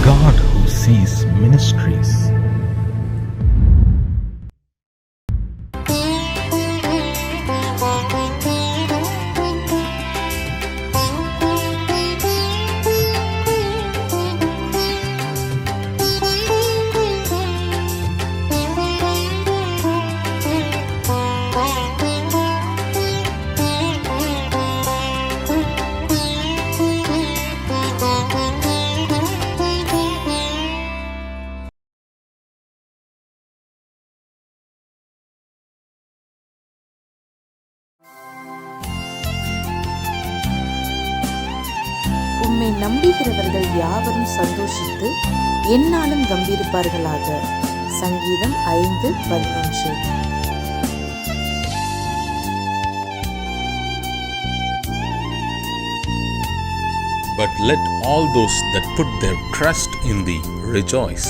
God who sees ministries. உம்மை நம்புகிறவர்கள் யாவரும் சந்தோஷித்து எந்நாளும் கம்பீரிப்பார்களாக. சங்கீதம் 5:11. But let all those that put their trust in thee rejoice.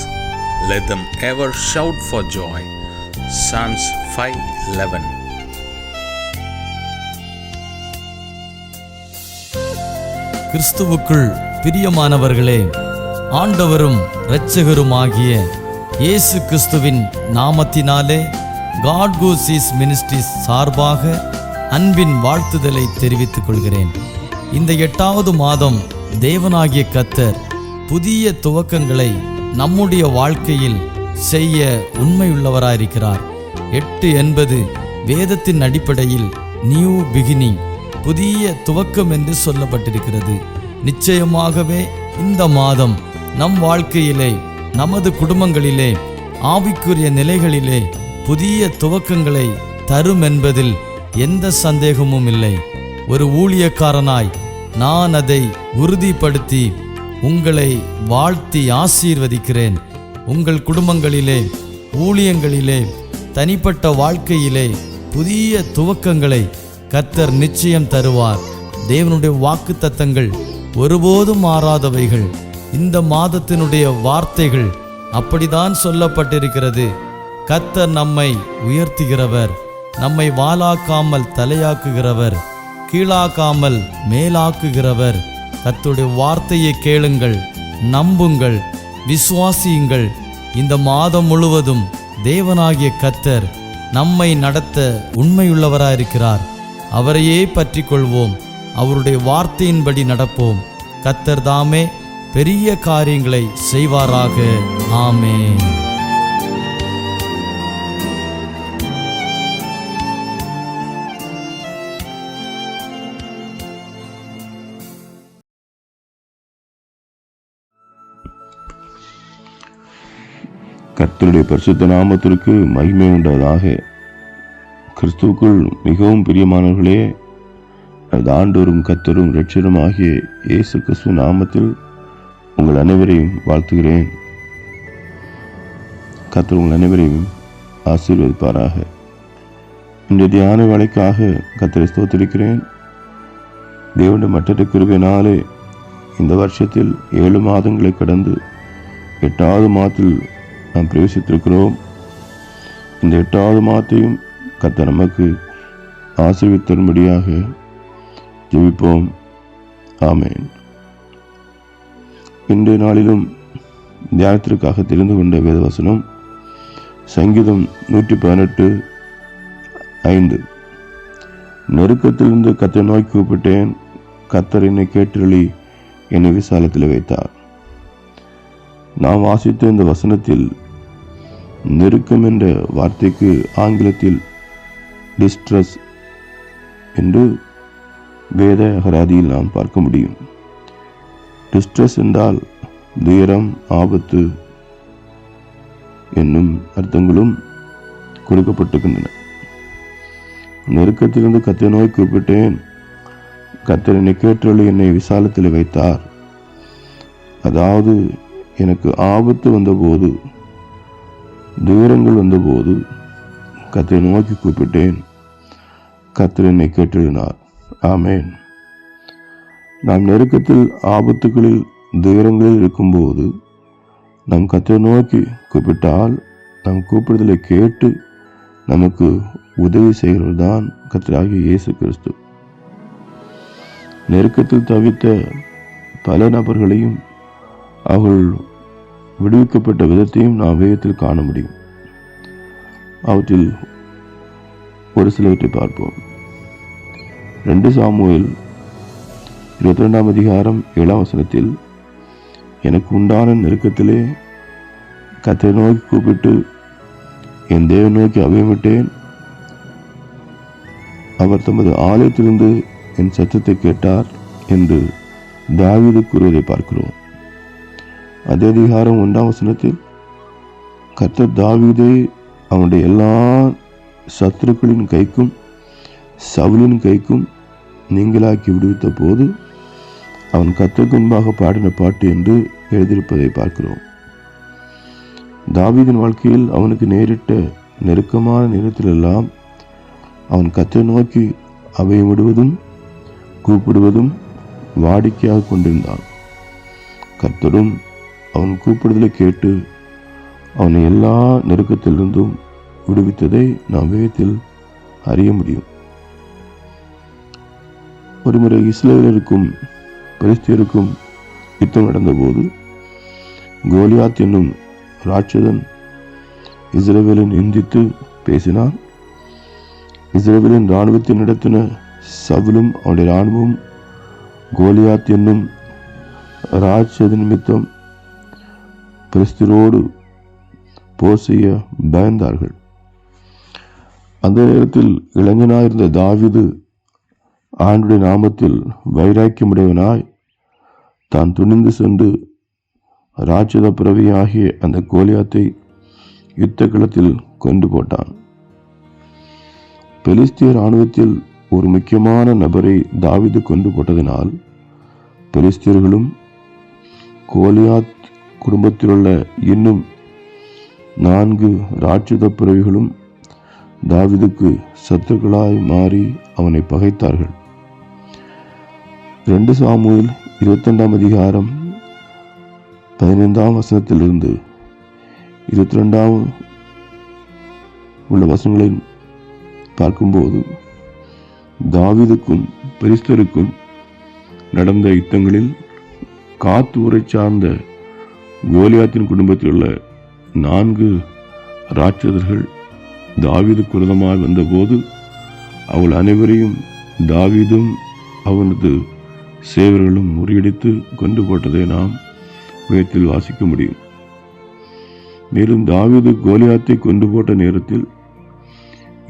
Let them ever shout for joy. Psalms 5:11. கிறிஸ்துவுக்குள் பிரியமானவர்களே, ஆண்டவரும் இரட்சகருமாகிய இயேசு கிறிஸ்துவின் நாமத்தினாலே காட் ஹூ சீஸ் மினிஸ்ட்ரிஸ் சார்பாக அன்பின் வாழ்த்துதலை தெரிவித்துக் கொள்கிறேன். இந்த 8வது மாதம் தேவனாகிய கர்த்தர் புதிய துவக்கங்களை நம்முடைய வாழ்க்கையில் செய்ய உண்மையுள்ளவராயிருக்கிறார். 8 என்பது வேதத்தின் அடிப்படையில் நியூ பிகினிங், புதிய துவக்கம் என்று சொல்லப்பட்டிருக்கிறது. நிச்சயமாகவே இந்த மாதம் நம் வாழ்க்கையிலே, நமது குடும்பங்களிலே, ஆவிக்குரிய நிலைகளிலே புதிய துவக்கங்களை தரும் என்பதில் எந்த சந்தேகமும் இல்லை. ஒரு ஊழியக்காரனாய் நான் அதை உறுதிப்படுத்தி உங்களை வாழ்த்தி ஆசீர்வதிக்கிறேன். உங்கள் குடும்பங்களிலே, ஊழியங்களிலே, தனிப்பட்ட வாழ்க்கையிலே புதிய துவக்கங்களை கர்த்தர் நிச்சயம் தருவார். தேவனுடைய வாக்குத்தத்தங்கள் ஒருபோதும் மாறாதவைகள். இந்த மாதத்தினுடைய வார்த்தைகள் அப்படிதான் சொல்லப்பட்டிருக்கிறது. கர்த்தர் நம்மை உயர்த்துகிறவர், நம்மை வாலாக்காமல் தலையாக்குகிறவர், கீழாக்காமல் மேலாக்குகிறவர். கர்த்தருடைய வார்த்தையை கேளுங்கள், நம்புங்கள், விசுவாசியுங்கள். இந்த மாதம் முழுவதும் தேவனாகிய கர்த்தர் நம்மை நடத்த உண்மையுள்ளவராயிருக்கிறார். அவரையே பற்றி கொள்வோம், அவருடைய வார்த்தையின்படி நடப்போம். கர்த்தர் தாமே பெரிய காரியங்களை செய்வாராக. ஆமென். கர்த்தருடைய பரிசுத்த நாமத்திற்கு மகிமை உண்டாவதாக. கிறிஸ்துவுக்குள் மிகவும் பிரியமானவர்களே, அது ஆண்டவரும் கர்த்தரும் இரட்சகரும் ஆகிய இயேசு கிறிஸ்து நாமத்தில் உங்கள் அனைவரையும் வாழ்த்துகிறேன். கர்த்தர் உங்கள் அனைவரையும் ஆசீர்வதிப்பாராக. இந்த தியான வேலைக்காக கர்த்தரை ஸ்தோத்திரிக்கிறேன். தேவனுடைய மற்றற்ற கிருபையினாலே இந்த வருஷத்தில் 7 மாதங்களை கடந்து 8வது மாதத்தில் நாம் பிரவேசித்திருக்கிறோம். இந்த 8வது மாதத்தையும் கர்த்தர் நமக்கு ஆசீர்வதித்தரும்படியாக ஜெபிப்போம். ஆமென். இன்றைய நாளிலும் தியானத்திற்காக தெரிந்து கொண்ட வேதவசனம் சங்கீதம் 118:5. நெருக்கத்திலிருந்து கர்த்தரை நோக்கி கூப்பிட்டேன், கர்த்தர் என்னை கேட்டருளி என்னை விசாலத்தில் வைத்தார். நாம் வாசித்த இந்த வசனத்தில் நெருக்கம் என்ற வார்த்தைக்கு ஆங்கிலத்தில் டிஸ்ட்ரஸ் என்று வேத அகராதியில் நாம் பார்க்க முடியும். டிஸ்ட்ரஸ் என்றால் துயரம், ஆபத்து என்னும் அர்த்தங்களும் கொடுக்கப்பட்டிருக்கின்றன. நெருக்கத்திலிருந்து கர்த்தரை நோக்கி கூப்பிட்டேன், கர்த்தர் என்னை கேட்டருளி என்னை விசாலத்தில் வைத்தார். அதாவது எனக்கு ஆபத்து வந்தபோது, துயரங்கள் வந்தபோது கர்த்தரை நோக்கி கூப்பிட்டேன், கர்த்தர் என்னை கேட்டருளினார். ஆமென். நாம் நெருக்கத்தில், ஆபத்துகளில், துயரங்களில் இருக்கும்போது நாம் கர்த்தரை நோக்கி கூப்பிட்டால், நம் கூப்பிடுதலை கேட்டு நமக்கு உதவி செய்கிறவர் தான் கர்த்தராகிய இயேசு கிறிஸ்து. நெருக்கத்தில் தவித்த பல நபர்களையும் அவர்கள் விடுவிக்கப்பட்ட விதத்தையும் நாம் வேதத்தில் காண முடியும். அவற்றில் ஒரு சிலவற்றை பார்ப்போம். 2 சாமுவேல் 22 அதிகாரம் 7 வசனத்தில், எனக்கு உண்டான நெருக்கத்திலே கர்த்தரை நோக்கி கூப்பிட்டு என் தேவன் நோக்கி அபயமிட்டேன். அவர் தமது ஆலயத்திலிருந்து என் சத்தத்தை கேட்டார் என்று தாவீது கூறுவதை பார்க்கிறோம். அதே அதிகாரம் 1 வசனத்தில், கர்த்தர் தாவீதை அவனுடைய எல்லா சத்துருக்களின் கைக்கும் சவுலின் கைக்கும் நீங்களாக்கி விடுவித்த போது அவன் கர்த்தருக்கு முன்பாக பாடின பாட்டு என்று எழுதியிருப்பதை பார்க்கிறோம். தாவீதின் வாழ்க்கையில் அவனுக்கு நேரிட்ட நெருக்கமான நேரத்திலெல்லாம் அவன் கர்த்தரை நோக்கி அபயமிடுவதும் கூப்பிடுவதும் வாடிக்கையாக கொண்டிருந்தான். கர்த்தரும் அவன் கூப்பிடுதலை கேட்டு அவனை எல்லா நெருக்கத்திலிருந்தும் விடுவித்ததை நாம் வேதத்தில் அறிய முடியும். ஒருமுறை இஸ்ரவேலருக்கும் பெலிஸ்தியருக்கும் யுத்தம் நடந்தபோது கோலியாத் என்னும் ராட்சதன் இஸ்ரவேலை நிந்தித்து பேசினான். இஸ்ரவேலின் இராணுவத்தை நடத்தின சவுலும் அவனுடைய இராணுவம் கோலியாத் என்னும் ராட்சத நிமித்தம் பெலிஸ்தியரோடு போர் செய்ய பயந்தார்கள். அந்த நேரத்தில் இளைஞனாயிருந்த தாவீது ஆண்டுடைய நாமத்தில் வைராக்கியமுடையவனாய் தான் துணிந்து சென்று ராட்சத பிறவியாகிய அந்த கோலியாத்தை யுத்த களத்தில் கொண்டு போட்டான். பெலிஸ்திய இராணுவத்தில் ஒரு முக்கியமான நபரை தாவீது கொண்டு போட்டதினால் பெலிஸ்தியர்களும் கோலியாத் குடும்பத்திலுள்ள இன்னும் 4 ராட்சத பிறவிகளும் தாவீதுக்கு சத்துருக்களாய் மாறி அவனை பகைத்தார்கள். 2 சாமுவேல் 22 அதிகாரம் 15 வசனத்திலிருந்து 22 உள்ள வசனங்களை பார்க்கும்போது தாவீதுக்கும் பெலிஸ்தருக்கும் நடந்த யுத்தங்களில் காத் ஊரை சார்ந்த கோலியாத்தின் குடும்பத்தில் உள்ள 4 ராட்சதர்கள் தாவீதுக்கு விரோதமாக வந்தபோது அவள் அனைவரையும் தாவீதும் அவனது சேவர்களும் முறியடித்து கொண்டு போட்டதை நாம் வேதத்தில் வாசிக்க முடியும். மேலும் தாவீது கோலியாத்தை கொண்டு போட்ட நேரத்தில்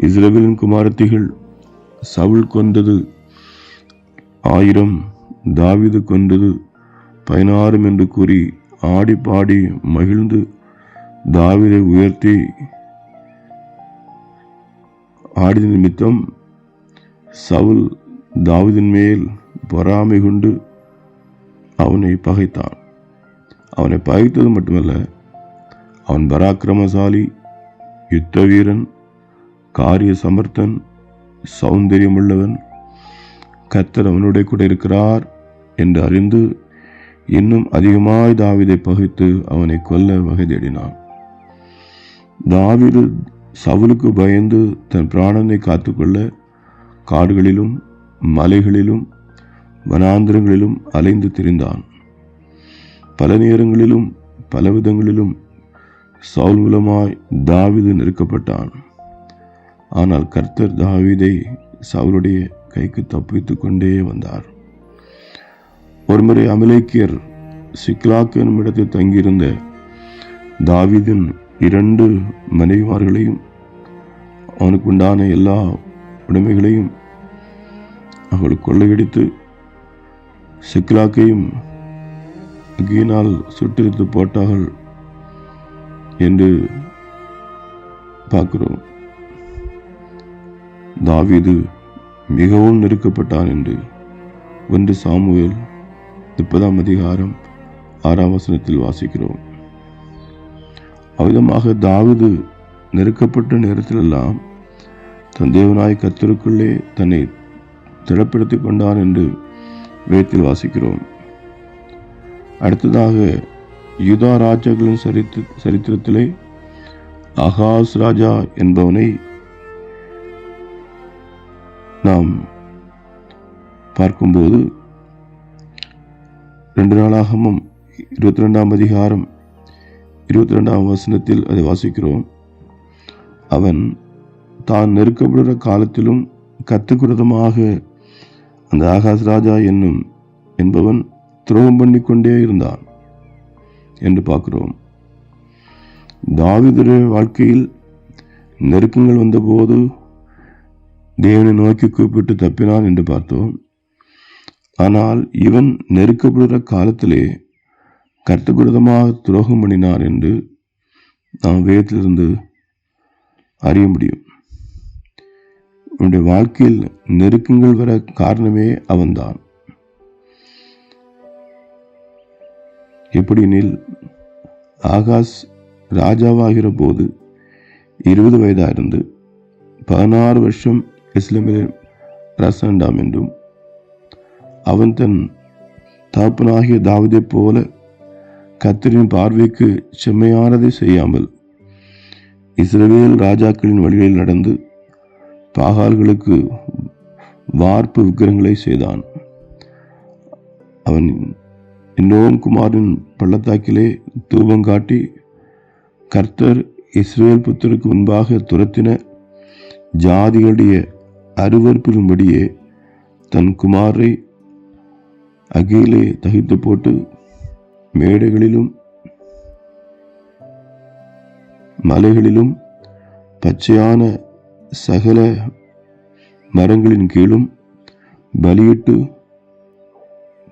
இஸ்ரவேலின் குமாரத்திகள் சவுல் கொண்டது 1000, தாவீது கொண்டது 16 என்று கூறி ஆடி பாடி மகிழ்ந்து தாவீதை உயர்த்தி ஆடின நிமித்தம் சவுல் தாவீதின் மேல் பொறாமை கொண்டு அவனை பகைத்தான். அவனை பகைத்தது மட்டுமல்ல, அவன் பராக்கிரமசாலி, யுத்த வீரன், காரிய சமர்த்தன், சௌந்தரியமுள்ளவன், கர்த்தர் அவனுடைய கூட இருக்கிறார் என்று அறிந்து இன்னும் அதிகமாய் தாவீதை பகைத்து அவனை கொல்ல வகை தேடினான். தாவீது சவுலுக்கு பயந்து தன் பிராணனை காத்துக்கொள்ள காடுகளிலும் மலைகளிலும் வனாந்திரங்களிலும் அலைந்து திரிந்தான். பல நேரங்களிலும் பலவிதங்களிலும் சவுல் மூலமாய் தாவீது நெருக்கப்பட்டான். ஆனால் கர்த்தர் தாவீதை சவுலுடைய கைக்கு தப்பித்துக் கொண்டே வந்தார். ஒருமுறை அமலேக்கியர் சிக்லாக் என்னும் இடத்தில் தங்கியிருந்த தாவீதின் 2 மனைவிமார்களையும் அவனுக்கு உண்டான எல்லா உடைமைகளையும் அவர்கள் கொள்ளையடித்து சிக்லாக்கையும் அக்கியினால் சுட்டெரித்து போட்டார்கள் என்று பார்க்கிறோம். தாவீது மிகவும் நெருக்கப்பட்டான் என்று 1 சாமுவேல் 30 அதிகாரம் 6 வசனத்தில் வாசிக்கிறோம். அவ்விதமாக தாவீது நெருக்கப்பட்ட நேரத்திலெல்லாம் தன் தேவனாய் கர்த்தருக்குள்ளே தன்னை திடப்படுத்திக் கொண்டான் என்று வேதத்தில் வாசிக்கிறோம். அடுத்ததாக யூதா ராஜாக்களின் சரித்திரத்திலே ஆகாஸ் ராஜா என்பவனை நாம் பார்க்கும்போது 2 நாளாகமம் 22 அதிகாரம் 22ஆம் வசனத்தில் அதை வாசிக்கிறோம். அவன் தான் நெருக்கப்படுகிற காலத்திலும் கர்த்தருக்கு விரோதமாக அந்த ஆகாஸ் ராஜா என்பவன் துரோகம் பண்ணி கொண்டே இருந்தான் என்று பார்க்கிறோம். தாவீதுடைய வாழ்க்கையில் நெருக்கங்கள் வந்தபோது தேவனை நோக்கி கூப்பிட்டு தப்பினான் என்று பார்த்தோம். ஆனால் இவன் நெருக்கப்படுகிற காலத்திலே கர்த்தருக்கு விரோதமாக துரோகம் பண்ணினார் என்று நாம் வேதத்திலிருந்து அறிய முடியும். அவனுடைய வாழ்க்கையில் நெருக்கங்கள் வர காரணமே அவன்தான். எப்படியெனில் ஆகாஸ் ராஜாவாகிற போது 20 வயதாயிருந்து 16 வருஷம் இஸ்ரவேலில் அரசாண்டாம் என்றும் அவன் தன் தகப்பனாகிய தாவீதைப் போல கர்த்தரின் பார்வைக்கு செம்மையானதை செய்யாமல் இஸ்ரவேல் ராஜாக்களின் வழிகளில் நடந்து பாகால்களுக்கு வார்ப்பு விக்கிரகங்களை செய்தான். அவன் இன்னோம் குமாரின் பள்ளத்தாக்கிலே தூபம் காட்டி கர்த்தர் இஸ்ரவேல் புத்தருக்கு முன்பாக துரத்தின ஜாதிகளுடைய அருவருப்பின்படியே தன் குமாரை அகிலே தகித்து போட்டு மேடைகளிலும் மலைகளிலும் பச்சையான சகல மரங்களின் கீழும் பலியிட்டு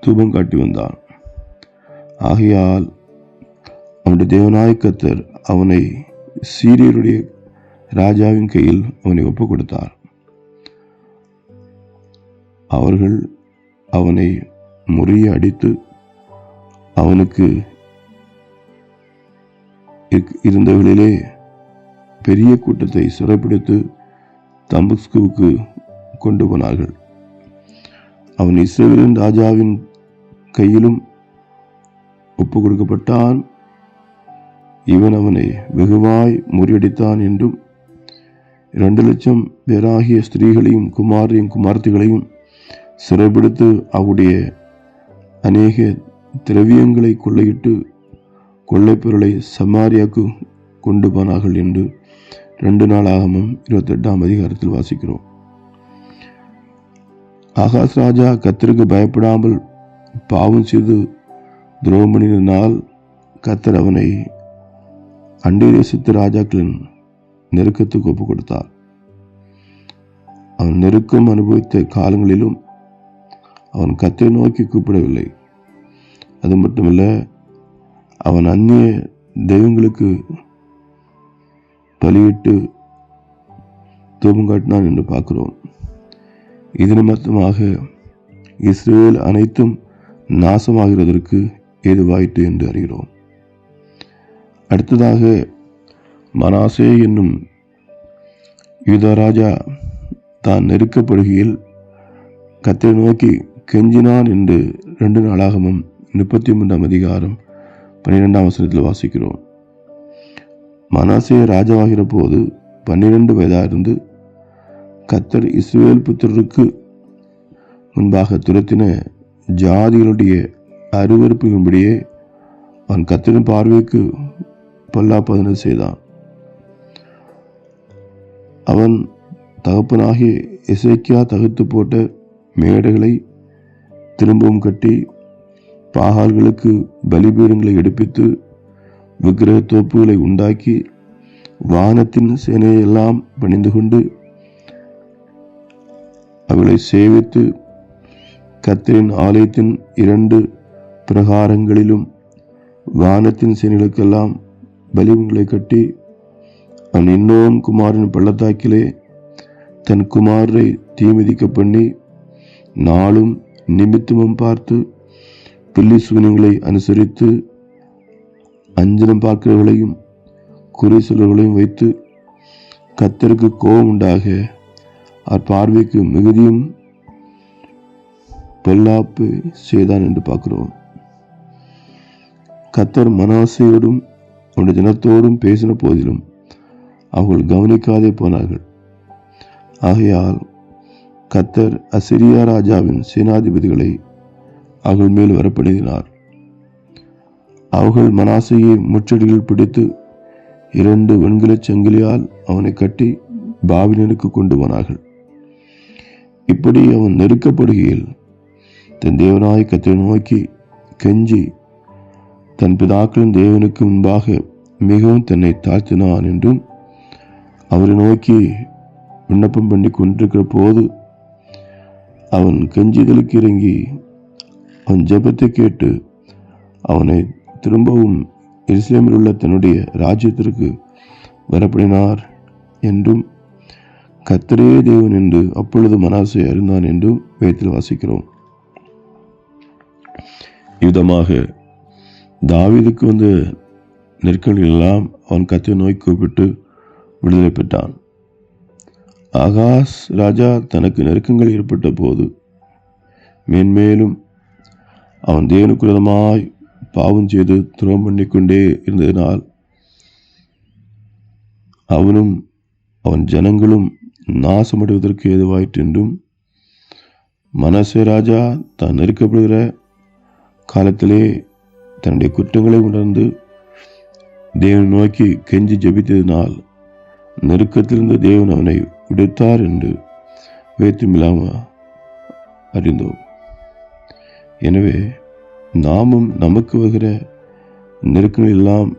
தூபம் காட்டி வந்தான். ஆகையால் அவனுடைய தேவனாய கர்த்தர் அவனை சீரியருடைய ராஜாவின் கையில் அவனை ஒப்புக் கொடுத்தார். அவர்கள் அவனை முறிய அடித்து அவனுக்கு இருந்தவர்களிலே பெரிய கூட்டத்தை சிறைப்பிடித்து தமஸ்குவுக்கு கொண்டு போனார்கள். அவன் இஸ்ரவேலின் ராஜாவின் கையிலும் ஒப்பு கொடுக்கப்பட்டான். இவன் அவனை வெகுவாய் முறியடித்தான் என்றும் 2,00,000 பேராகிய ஸ்திரீகளையும் குமார்த்திகளையும் சிறைப்பிடித்து அவருடைய அநேக திரவியங்களை கொள்ளையிட்டு கொள்ளைப்பொருளை சமாரியாக்கு கொண்டு போனார்கள் என்று 2 நாளாகமம் 28ஆம் அதிகாரத்தில் வாசிக்கிறோம். ஆகாஸ் ராஜா கர்த்தருக்கு பயப்படாமல் பாவம் செய்து துரோகம் பண்ணினால் கர்த்தர் அவனை அண்டை தேசத்து ராஜாக்களின் நெருக்கத்துக்கு ஒப்புக் கொடுத்தார். அவன் நெருக்கம் அனுபவித்த காலங்களிலும் அவன் கர்த்தரை நோக்கி கூப்பிடவில்லை. அது மட்டுமல்ல, அவன் அந்நிய தெய்வங்களுக்கு பலியிட்டு தூபம் காட்டினான் என்று பார்க்கிறோம். இது நிமித்தமாக இஸ்ரவேல் அனைத்தும் நாசமாகிறதற்கு ஏதுவாயிற்று என்று அறிகிறோம். அடுத்ததாக மனாசே என்னும் யூதராஜா தான் நெருக்கப்படுகையில் கர்த்தரை நோக்கி கெஞ்சினான் என்று 2 நாளாகமம் 33ஆம் அதிகாரம் 12ஆம் வசனத்தில் வாசிக்கிறோம். மனாசே ராஜாவாகிற போது 12 வயதாயிருந்து கர்த்தர் இஸ்ரவேல் புத்திரருக்கு முன்பாக துரத்தின ஜாதிகளுடைய அருவருப்பின்படியே அவன் கர்த்தரின் பார்வைக்கு பொல்லாப்பதனை செய்தான். அவன் தகப்பனாகிய எசேக்கியா தகர்த்து போட்ட மேடைகளை திரும்பவும் கட்டி பாகால்களுக்கு பலிபீடங்களை எடுப்பித்து விக்கிரக தோப்புகளை உண்டாக்கி வானத்தின் சேனையெல்லாம் பணிந்து கொண்டு அவளை சேவித்து கர்த்தரின் ஆலயத்தின் 2 பிரகாரங்களிலும் வானத்தின் சேனைகளுக்கெல்லாம் பலிபீடங்களை கட்டி அவன் இன்னும் குமாரின் பள்ளத்தாக்கிலே தன் குமாரை தீமிதிக்க பண்ணி நாளும் நிமித்தமும் பார்த்து பில்லி சூனியங்களை அனுசரித்து அஞ்சனம் பார்க்கிறவர்களையும் குறி சொல்வர்களையும் வைத்து கர்த்தருக்கு கோபம் உண்டாக அவர் பார்வைக்கு மிகுதியும் பொல்லாப்பு செய்தான் என்று பார்க்கிறோம். கர்த்தர் மனாசேயோடும் அவனுடைய ஜனத்தோடும் பேசின போதிலும் அவர்கள் கவனிக்காதே போனார்கள். ஆகையால் கர்த்தர் அசிரியா ராஜாவின் சேனாதிபதிகளை அவர்கள் மேல் வரப்படுத்தினார். அவர்கள் மனாசையை முச்சடியில் பிடித்து 2 வெண்கலச் சங்கிலியால் அவனை கட்டி பாபிலோனுக்கு கொண்டு போனார்கள். இப்படி அவன் நெருக்கப்படுகையில் தன் தேவனாய் கர்த்தரை நோக்கி கெஞ்சி தன் பிதாக்களின் தேவனுக்கு முன்பாக மிகவும் தன்னை தாழ்த்தினான் என்றும் அவரை நோக்கி விண்ணப்பம் பண்ணி கொண்டிருக்கிற போது அவன் கெஞ்சிதலுக்கு இறங்கி அவன் ஜெபத்தை கேட்டு அவனை திரும்பவும் எருசலேமில் உள்ள தன்னுடைய ராஜ்யத்திற்கு வரப்படினார் என்றும் கர்த்தரே தேவன் என்று அப்பொழுது மனாசே அறிந்தான் என்றும் வேதத்தில் வாசிக்கிறோம். விதமாக தாவீதுக்கு வந்த நெருக்கடிகள் எல்லாம் அவன் கர்த்தரை நோக்கி கூப்பிட்டு விடுதலை பெற்றான். ஆகாஸ் ராஜா தனக்கு நெருக்கங்கள் ஏற்பட்ட போது மேன்மேலும் அவன் தேவனுக்கு விரோதமாய் பாவம் செய்து துரோகம் பண்ணிக்கொண்டே இருந்ததினால் அவனும் அவன் ஜனங்களும் நாசமடைவதற்கு ஏதுவாயிற்றென்றும் மனாசே ராஜா தான் நெருக்கப்படுகிற காலத்திலே தன்னுடைய குற்றங்களை உணர்ந்து தேவனை நோக்கி கெஞ்சி ஜெபித்ததினால் நெருக்கத்திலிருந்து தேவன் அவனை விடுத்தார் என்று வேதமில்லாமல் அறிந்தோம். எனவே நாமும் நமக்கு வருகிற நெருக்கங்கள் எல்லாம்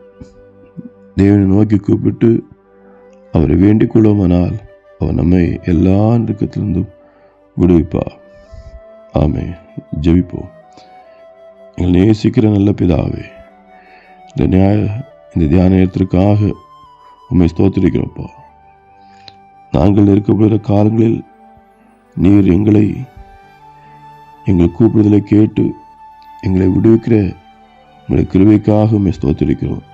தேவனை நோக்கி கூப்பிட்டு அவரை வேண்டிக் கொள்வோமானால் அவர் நம்மை எல்லா நெருக்கத்திலிருந்தும் விடுவிப்பார். ஆமே. ஜெபிப்போம். எங்கள் நேசிக்கிற நல்ல பிதாவே, இந்த தியான நேரத்திற்காக உம்மை ஸ்தோத்திரிக்கிறோப்பா. நாங்கள் இருக்கப்படுகிற காலங்களில் நீர் எங்கள் கூப்பிடுதலை கேட்டு எங்களை விடுவிக்கிற உங்களுடைய கிருபைக்காக உம்மை ஸ்தோத்திரிக்கிறோம்.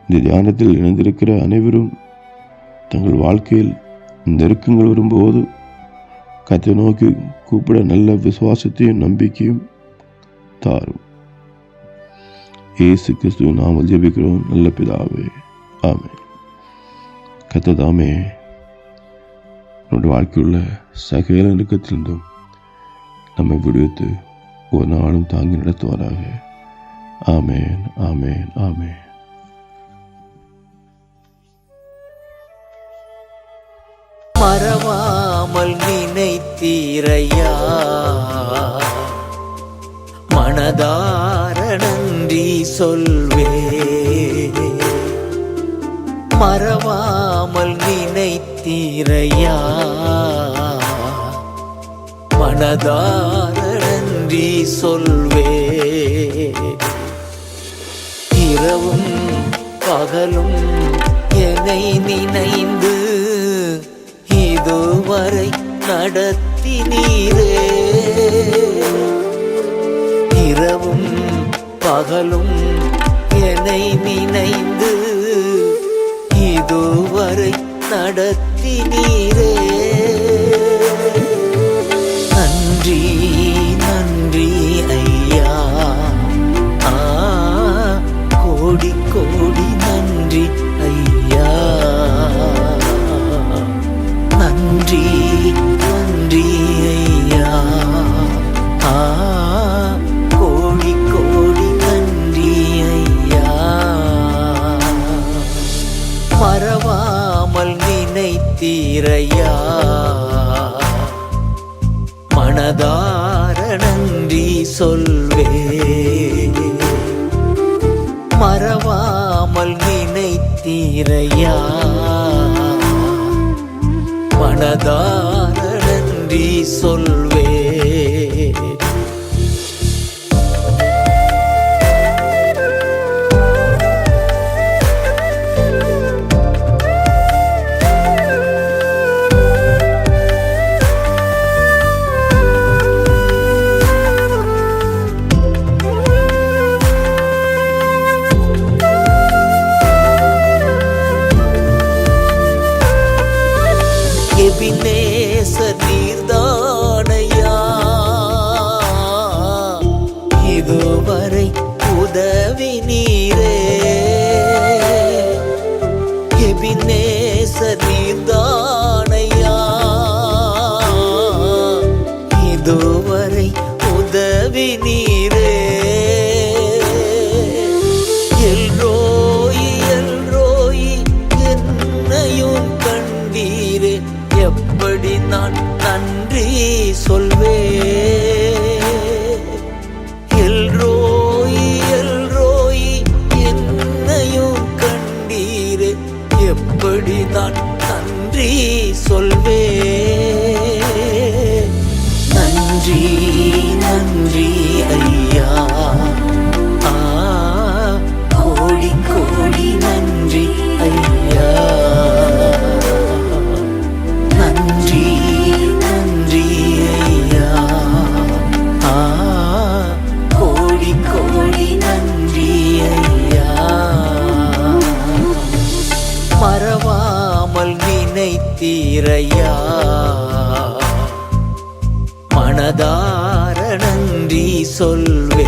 இந்த தியானத்தில் இணைந்திருக்கிற அனைவரும் தங்கள் வாழ்க்கையில் நெருக்கங்கள் வரும்போது கர்த்தரை நோக்கி கூப்பிட நல்ல விசுவாசத்தையும் நம்பிக்கையும் தாரும். இயேசு கிறிஸ்துவின் நாமத்தில் ஜெபிக்கிறோம் நல்ல பிதாவே. ஆமென். கர்த்தர் தாமே நம்முடைய வாழ்க்கையுள்ள சகல நெருக்கத்திலிருந்தும் நம்மை விடுவித்து ஒரு நாளும் தாங்கி நடத்துவாராக. ஆமென், ஆமென், ஆமென். மறவாமல் நினைத்தீரையா, மனதார நன்றி சொல்வே. மறவாமல் நினைத்தீரையா, மனதார நன்றி சொல்வே. இரவும் பகலும் என்னை நினைந்து இதுவரை நடத்தினீரே. இரவும் பகலும் என்னை நினைந்து இதுவரை நடத்தினீரே. நன்றி நன்றி ஐயா, கோடி கோடி நன்றி ஐயா. நன்றி நன்றி ஐயா, கோடி கோடி நன்றி ஐயா. மறவாமல் நினைத்தீரையா, மனதார நன்றி சொல்வே. மறவாமல் நினைத்தீரையா, மனதார நன்றி சொல்வே. எபினேசர் நீர்தானையா, நான் நன்றி சொல்வே. நன்றி நன்றி ஐயா, கோடி கோடி நன்றி ஐயா. நன்றி நன்றி ஐயா, கோடி கோடி நன்றி ஐயா. மறவாமல் நினைத்தீரையா, மனதார நன்றி சொல்வே.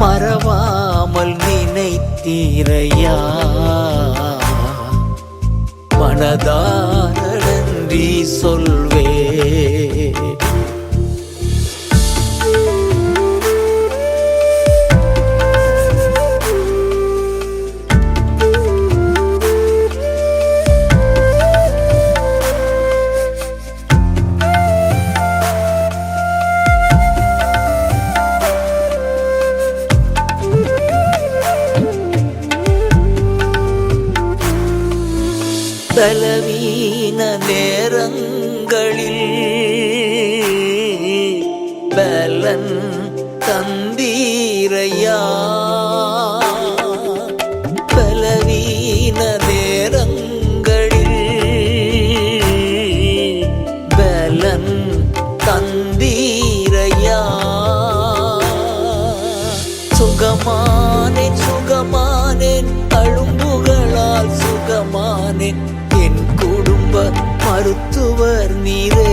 மறவாமல் நினைத்தீரையா, மனதார நன்றி சொல்வே. பலவீன நேரங்களில் பலன் தந்தீரையா. பலவீன நேரங்களில் பலன் தந்தீரையா. சுகமானேன் சுகமானேன், அழும்புகளால் சுகமானேன். என் குடும்ப மருத்துவர் நீரே.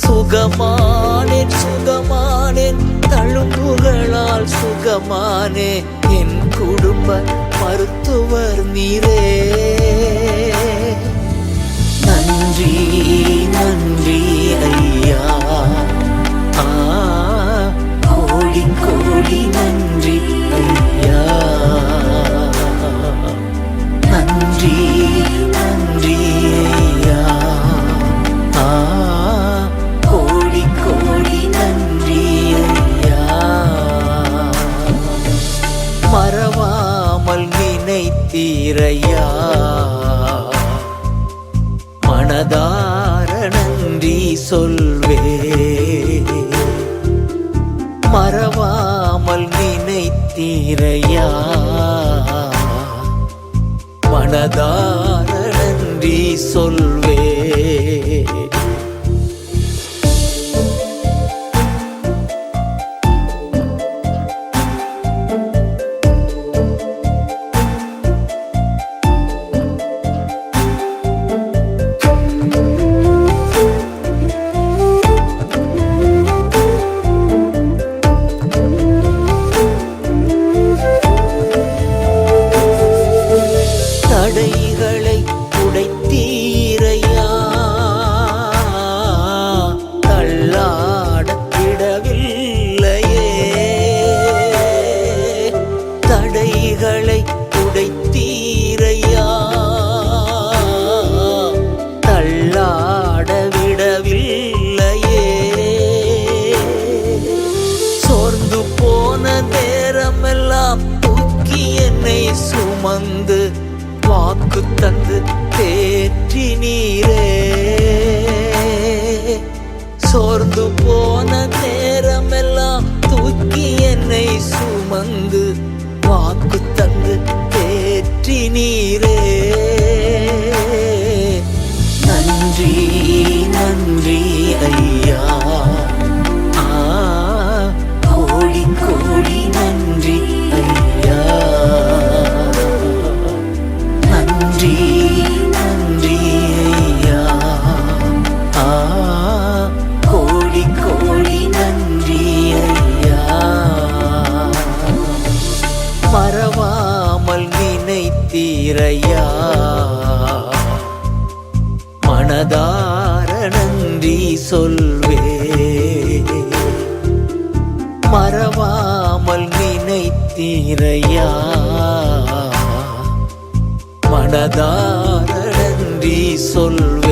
சுகமானேன் சுகமானேன், தழும்புகளால் சுகமானே. என் குடும்ப மருத்துவர் நீரே. நன்றி நன்றி ஐயா, கோடி கோடி நன்றி ஐயா. நன்றி நன்றி ஐயா, கோடி கோடி நன்றி ஐயா. மறவாமல் நினைத்தீரையா, மனதார நன்றி சொல்வே. மறவாமல் நினைத்தீரையா, மனதார நன்றி சொல்வே. தடைகளை உடைத்தீரையா, தள்ளாட விடவில்லையே. தடைகளை உடைத்தீரையா, தள்ளாட விடவில்லையே. சோர்ந்து போன நேரமெல்லாம் தூக்கி என்னை சுமந்து வாக்கு தந்து தேற்றி நீரே. சோர்ந்து போன நேரமெல்லாம் தூக்கி என்னை சுமந்து வாக்கு தந்து தேற்றி நீரே. நன்றி நன்றி ஐயா, கோடி கோடி நன்றி ஐயா. நன்றி நன்றி ஐயா, கோடி கோடி நன்றி ஐயா. மறவாமல் நினைத்தீரையா, மனதார நன்றி சொல்வே. மறவாமல் நினைத்தீரையா, மனதார நன்றி சொல்வே.